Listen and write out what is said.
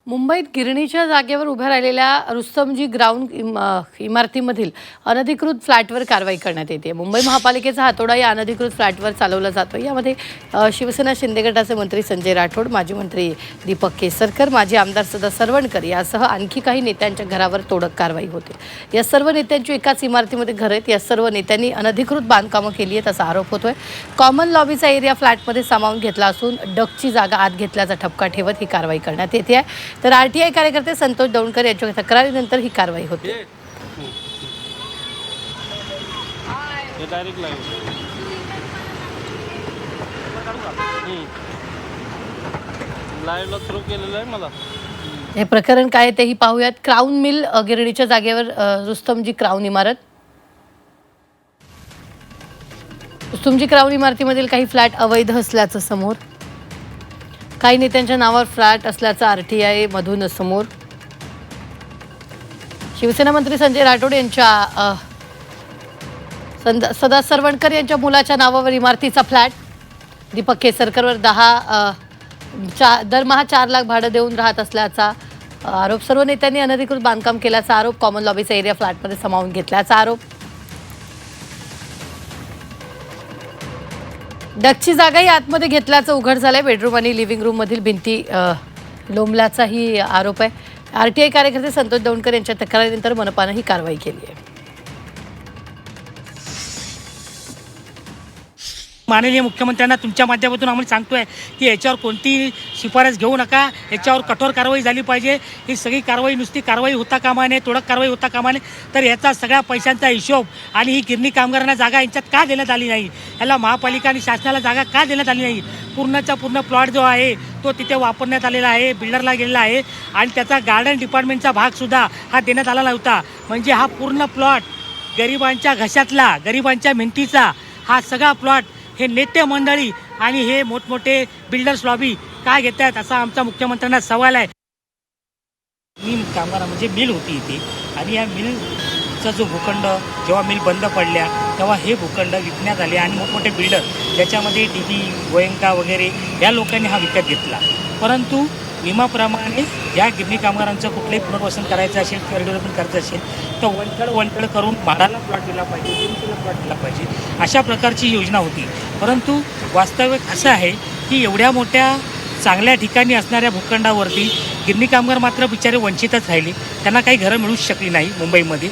मुंबईत गिरणीच्या जागेवर उभ्या राहिलेल्या रुस्तमजी ग्राउंड इमारतीमधील अनधिकृत फ्लॅटवर कारवाई करण्यात येते। मुंबई महापालिकेचा हातोडा या अनधिकृत फ्लॅटवर चालवला जातो। यामध्ये शिवसेना शिंदे गटाचे मंत्री संजय राठोड, माजी मंत्री दीपक केसरकर, माजी आमदार सदा सरवणकर यासह आणखी काही नेत्यांच्या घरावर तोडक कारवाई होते। या सर्व नेत्यांची एकाच इमारतीमध्ये घर आहेत। या सर्व नेत्यांनी अनधिकृत बांधकामं केली आहेत असा आरोप होतोय। कॉमन लॉबीचा एरिया फ्लॅटमध्ये सामावून घेतला असून डकची जागा आत घेतल्याचा ठपका ठेवत ही कारवाई करण्यात येते आहे। तर आरटीआय कार्यकर्ते संतोष दौंडकर यांच्या तक्रारीनंतर ही कारवाई होते। हे प्रकरण काय तेही पाहूयात। क्राउन मिल गिरणीच्या जागेवर रुस्तमजी क्राउन इमारत, रुस्तमजी क्राउन इमारतीमधील काही फ्लॅट अवैध असल्याचं समोर, काही नेत्यांच्या नावावर फ्लॅट असल्याचं आरटीआय मधून समोर। शिवसेना मंत्री संजय राठोड यांच्या सदा सरवणकर यांच्या मुलाच्या नावावर इमारतीचा फ्लॅट, दीपक केसरकरवर दरमहा 4 लाख भाडं देऊन राहत असल्याचा आरोप। सर्व नेत्यांनी अनधिकृत बांधकाम केल्याचा आरोप। कॉमन लॉबीचा एरिया फ्लॅटमध्ये सामावून घेतल्याचा आरोप। डकची जागाही आतमध्ये घेतल्याचं उघड झालंय। बेडरूम आणि लिव्हिंग रूम मधील भिंती लोंबल्याचाही आरोप आहे। आरटीआय कार्यकर्ते संतोष दौंडकर यांच्या तक्रारीनंतर मनपानं ही कारवाई केली आहे। माननीय मुख्यमंत्र्यांना तुमच्या माध्यमातून आम्ही सांगतोय की याच्यावर कोणती शिफारस घेऊ नका, याच्यावर कठोर कारवाई झाली पाहिजे। ही सगळी कारवाई नुसती कारवाई होता कामा नये, तोडक कारवाई होता कामा नये, तर याचा सगळ्या पैशांचा हिशोब आणि ही गिरणी कामगारांना जागा यांच्यात का देण्यात आली नाही, याला महापालिका आणि शासनाला जागा का देण्यात आली नाही। पूर्णचा पूर्ण प्लॉट जो आहे तो तिथे वापरण्यात आलेला आहे, बिल्डरला गेलेला आहे आणि त्याचा गार्डन डिपार्टमेंटचा भागसुद्धा हा देण्यात आला नव्हता। म्हणजे हा पूर्ण प्लॉट गरिबांच्या घशातला, गरिबांच्या मेहनतीचा हा सगळा प्लॉट हे नेते मंडळी आणि हे मोठमोठे बिल्डर्स लॉबी काय घेत आहेत असा आमचा मुख्यमंत्र्यांना सवाल आहे। मिल कामगार म्हणजे मिल होती इथे आणि या मिलचा जो भूखंड जेव्हा मिल बंद पडल्या तेव्हा हे भूखंड विकण्यात आले आणि मोठमोठे बिल्डर ज्याच्यामध्ये DB, गोयंका वगैरे या लोकांनी हा विकत घेतला। परंतु नियमाप्रमाणे या गिरणी कामगारांचं कुठलंही पुनर्वसन करायचं असेल किंवा डेव्हलपमेंट करायचं असेल तर वनकड करून भाडाला प्लॉट दिला पाहिजे, गिरणीला प्लॉट दिला पाहिजे, अशा प्रकारची योजना होती। परंतु वास्तविक असं आहे की एवढ्या मोठ्या चांगल्या ठिकाणी असणाऱ्या भूखंडावरती गिरणी कामगार मात्र बिचारे वंचितच राहिले, त्यांना काही घरं मिळूच शकली नाही मुंबईमध्ये।